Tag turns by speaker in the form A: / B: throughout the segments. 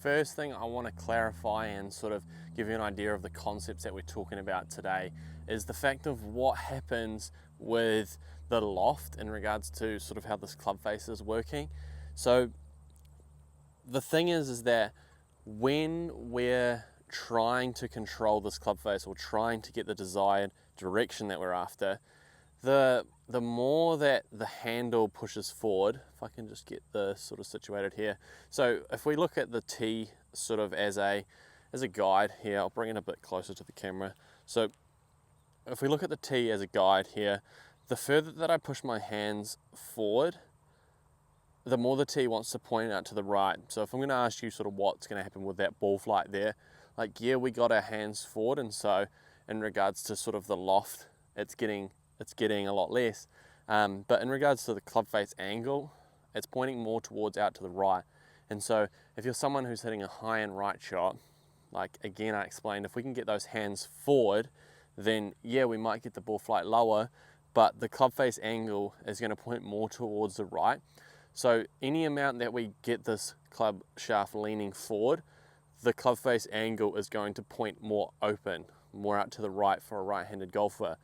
A: First thing I want to clarify and sort of give you an idea of the concepts that we're talking about today is the fact of what happens with the loft in regards to sort of how this club face is working. So the thing is that when we're trying to control this club face or trying to get the desired direction that we're after, the more that the handle pushes forward, if I can just get the sort of situated here. So if we look at the T sort of as a guide here, I'll bring it a bit closer to the camera. So if we look at the T as a guide here, the further that I push my hands forward, the more the T wants to point out to the right. So if I'm going to ask you sort of what's going to happen with that ball flight there, like, yeah, we got our hands forward, and so in regards to sort of the loft, it's getting a lot less. But in regards to the club face angle, it's pointing more towards out to the right. And so if you're someone who's hitting a high and right shot, like again I explained, if we can get those hands forward, then yeah, we might get the ball flight lower, but the club face angle is going to point more towards the right. So any amount that we get this club shaft leaning forward, the club face angle is going to point more open, more out to the right for a right-handed golfer.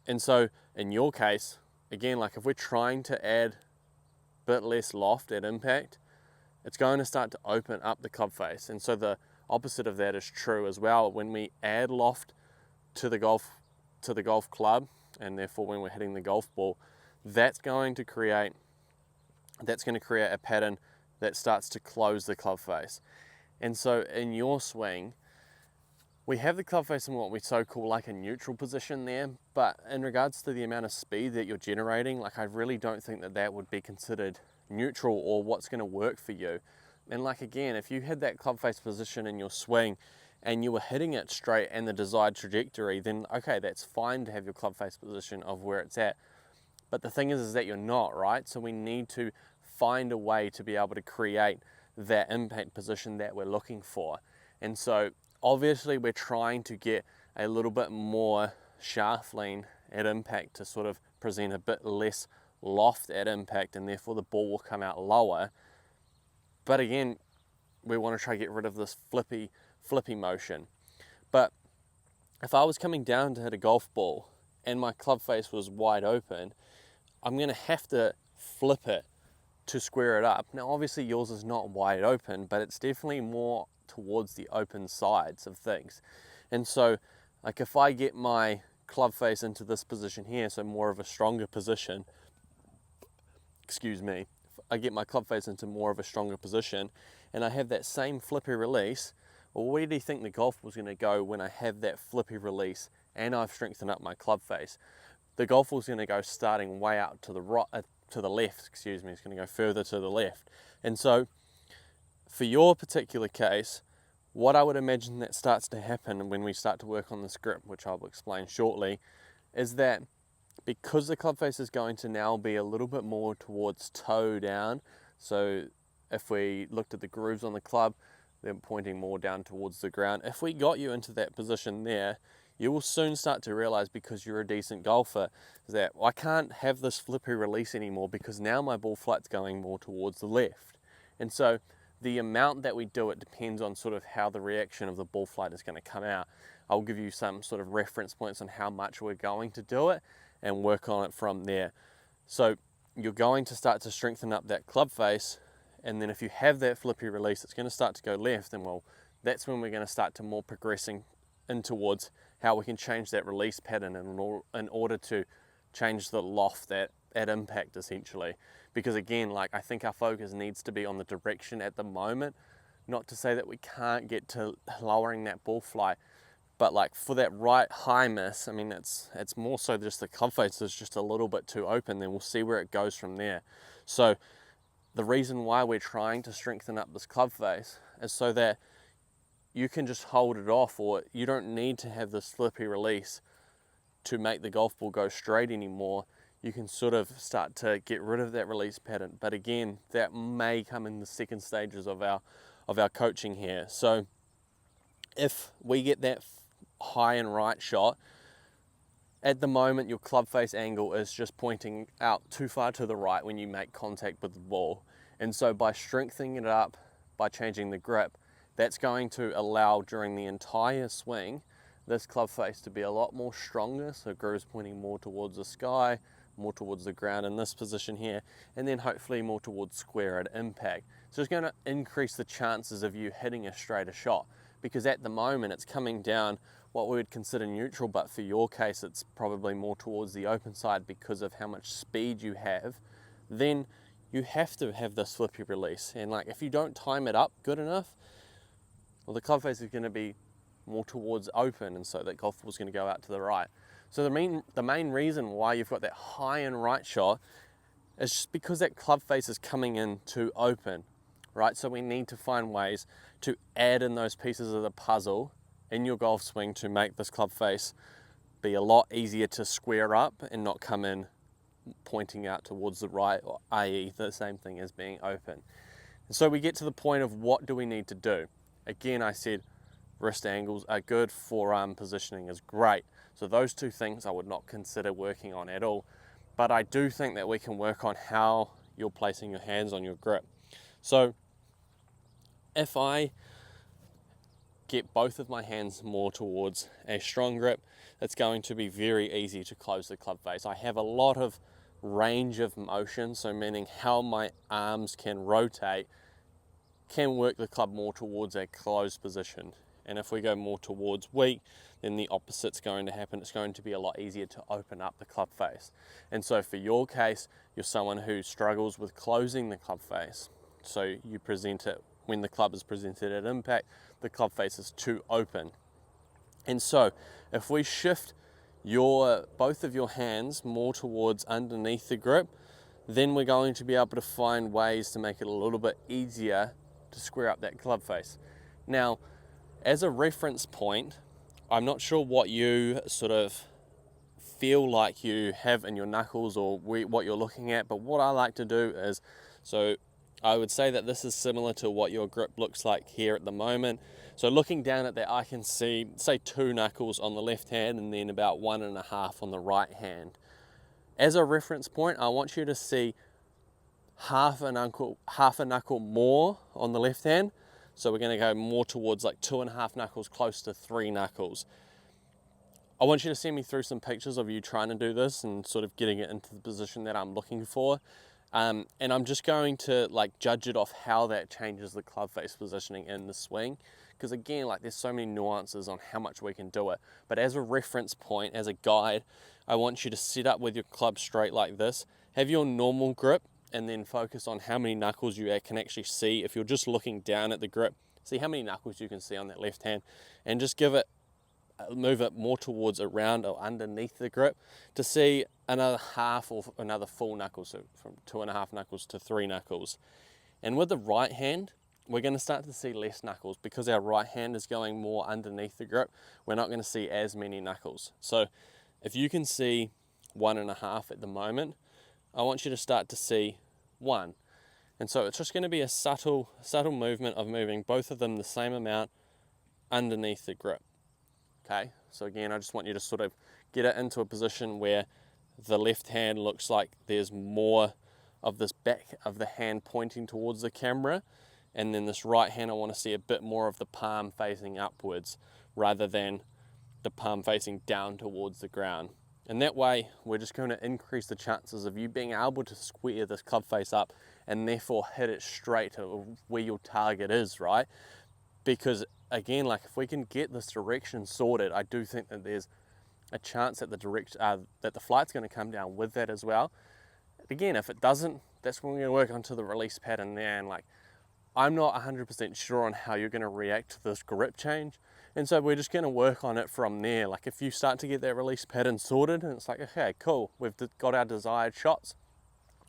A: And so in your case, again, like if we're trying to add a bit less loft at impact, it's going to start to open up the club face. And so the opposite of that is true as well. When we add loft to the golf club, and therefore when we're hitting the golf ball, that's going to create a pattern that starts to close the club face. And so in your swing, we have the club face in what we so call like a neutral position there, but in regards to the amount of speed that you're generating, like I really don't think that would be considered neutral or what's going to work for you. And like again, if you had that club face position in your swing and you were hitting it straight and the desired trajectory, then okay, that's fine to have your club face position of where it's at. But the thing is that you're not, right? So we need to find a way to be able to create that impact position that we're looking for. And so obviously we're trying to get a little bit more shaft lean at impact to sort of present a bit less loft at impact, and therefore the ball will come out lower. But again, we want to try to get rid of this flippy motion. But if I was coming down to hit a golf ball and my club face was wide open, I'm going to have to flip it to square it up. Now obviously yours is not wide open, but it's definitely more towards the open sides of things. And so like if I get my club face into this position here, so more of a stronger position, if I get my club face into more of a stronger position and I have that same flippy release, well, where do you think the golf was going to go when I have that flippy release and I've strengthened up my club face? The golf was going to go starting way out to the right, to the left, it's going to go further to the left. And so for your particular case, what I would imagine that starts to happen when we start to work on this grip, which I will explain shortly, is that because the club face is going to now be a little bit more towards toe down, so if we looked at the grooves on the club, they're pointing more down towards the ground. If we got you into that position there, you will soon start to realize, because you're a decent golfer, that I can't have this flippy release anymore because now my ball flight's going more towards the left. And so the amount that we do it depends on sort of how the reaction of the ball flight is going to come out. I'll give you some sort of reference points on how much we're going to do it and work on it from there. So you're going to start to strengthen up that club face, and then if you have that flippy release, it's going to start to go left, and well, that's when we're going to start to more progressing in towards how we can change that release pattern in order to change the loft at impact, essentially. Because again, like I think our focus needs to be on the direction at the moment, not to say that we can't get to lowering that ball flight, but like for that right high miss, I mean, it's more so just the club face is just a little bit too open, then we'll see where it goes from there. So the reason why we're trying to strengthen up this club face is so that you can just hold it off, or you don't need to have this flippy release to make the golf ball go straight anymore. You can sort of start to get rid of that release pattern. But again, that may come in the second stages of our coaching here. So if we get that high and right shot, at the moment your club face angle is just pointing out too far to the right when you make contact with the ball. And so by strengthening it up, by changing the grip, that's going to allow during the entire swing this club face to be a lot more stronger, so grooves pointing more towards the sky, more towards the ground in this position here, and then hopefully more towards square at impact. So it's going to increase the chances of you hitting a straighter shot, because at the moment it's coming down what we would consider neutral, but for your case it's probably more towards the open side because of how much speed you have. Then you have to have this flippy release, and like if you don't time it up good enough, well, the club face is going to be more towards open, and so that golf ball is going to go out to the right. So the main reason why you've got that high and right shot is just because that club face is coming in too open, right? So we need to find ways to add in those pieces of the puzzle in your golf swing to make this club face be a lot easier to square up and not come in pointing out towards the right, or i.e. the same thing as being open. And so we get to the point of what do we need to do? Again, I said wrist angles are good, forearm positioning is great. So those two things I would not consider working on at all. But I do think that we can work on how you're placing your hands on your grip. So if I get both of my hands more towards a strong grip, it's going to be very easy to close the club face. I have a lot of range of motion, so meaning how my arms can rotate can work the club more towards a closed position. And if we go more towards weak, then the opposite's going to happen. It's going to be a lot easier to open up the club face. And so for your case, you're someone who struggles with closing the club face. So you present it when the club is presented at impact, the club face is too open. And so if we shift both of your hands more towards underneath the grip, then we're going to be able to find ways to make it a little bit easier to square up that club face. Now, as a reference point, I'm not sure what you sort of feel like you have in your knuckles or what you're looking at, but what I like to do is, so I would say that this is similar to what your grip looks like here at the moment. So looking down at that, I can see, say, 2 knuckles on the left hand and then about 1.5 on the right hand. As a reference point, I want you to see half a knuckle more on the left hand. So we're going to go more towards like 2.5 knuckles, close to 3 knuckles. I want you to send me through some pictures of you trying to do this and sort of getting it into the position that I'm looking for. And I'm just going to like judge it off how that changes the club face positioning in the swing. Because again, like there's so many nuances on how much we can do it. But as a reference point, as a guide, I want you to set up with your club straight like this. Have your normal grip and then focus on how many knuckles you can actually see. If you're just looking down at the grip, see how many knuckles you can see on that left hand, and just move it more towards around or underneath the grip to see another half or another full knuckle, so from 2.5 knuckles to 3 knuckles. And with the right hand, we're going to start to see less knuckles because our right hand is going more underneath the grip. We're not going to see as many knuckles. So if you can see 1.5 at the moment, I want you to start to see 1. And so it's just going to be a subtle movement of moving both of them the same amount underneath the grip. Okay, so again, I just want you to sort of get it into a position where the left hand looks like there's more of this back of the hand pointing towards the camera, and then this right hand I want to see a bit more of the palm facing upwards rather than the palm facing down towards the ground. And that way we're just going to increase the chances of you being able to square this club face up and therefore hit it straight to where your target is, right? Because again, like if we can get this direction sorted, I do think that there's a chance that the flight's going to come down with that as well. Again, if it doesn't, that's when we're going to work onto the release pattern there. And like, I'm not 100% sure on how you're going to react to this grip change. And so we're just going to work on it from there. Like if you start to get that release pattern sorted and it's like, okay, cool, we've got our desired shots,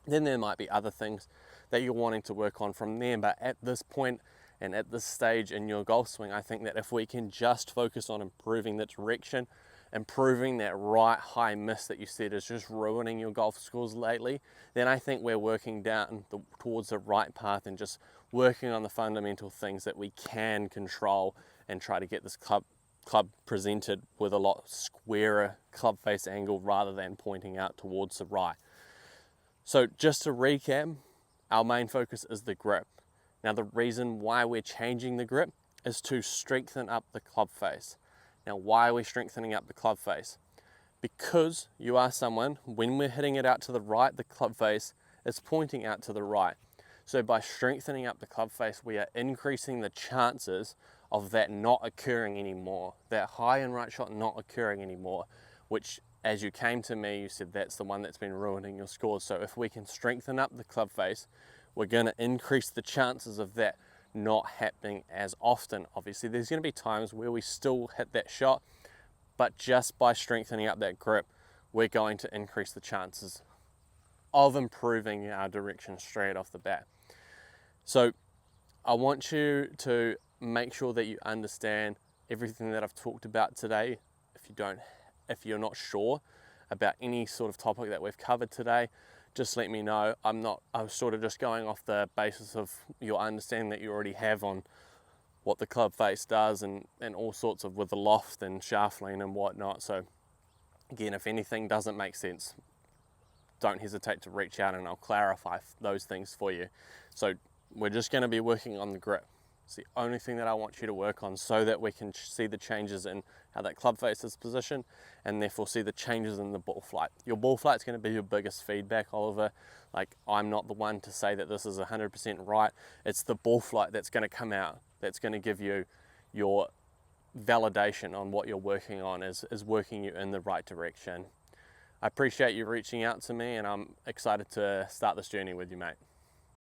A: then there might be other things that you're wanting to work on from there. But at this point and at this stage in your golf swing, I think that if we can just focus on improving the direction, improving that right high miss that you said is just ruining your golf scores lately, then I think we're working down towards the right path and just working on the fundamental things that we can control and try to get this club presented with a lot squarer club face angle rather than pointing out towards the right. So just to recap, our main focus is the grip. Now the reason why we're changing the grip is to strengthen up the club face. Now why are we strengthening up the club face? Because you are someone, when we're hitting it out to the right, the club face is pointing out to the right. So by strengthening up the club face, we are increasing the chances of that not occurring anymore, that high and right shot not occurring anymore, which as you came to me, you said that's the one that's been ruining your scores. So if we can strengthen up the club face, we're going to increase the chances of that not happening as often. Obviously, there's going to be times where we still hit that shot, but just by strengthening up that grip, we're going to increase the chances of improving our direction straight off the bat. So I want you to make sure that you understand everything that I've talked about today. If you're not sure about any sort of topic that we've covered today, just let me know. I'm sort of just going off the basis of your understanding that you already have on what the club face does and all sorts of with the loft and shaft lean and whatnot. So again, if anything doesn't make sense, don't hesitate to reach out and I'll clarify those things for you. So we're just going to be working on the grip. It's the only thing that I want you to work on so that we can see the changes in how that club face is positioned and therefore see the changes in the ball flight. Your ball flight is going to be your biggest feedback, Oliver. Like, I'm not the one to say that this is 100% right. It's the ball flight that's going to come out, that's going to give you your validation on what you're working on is working you in the right direction. I appreciate you reaching out to me and I'm excited to start this journey with you, mate.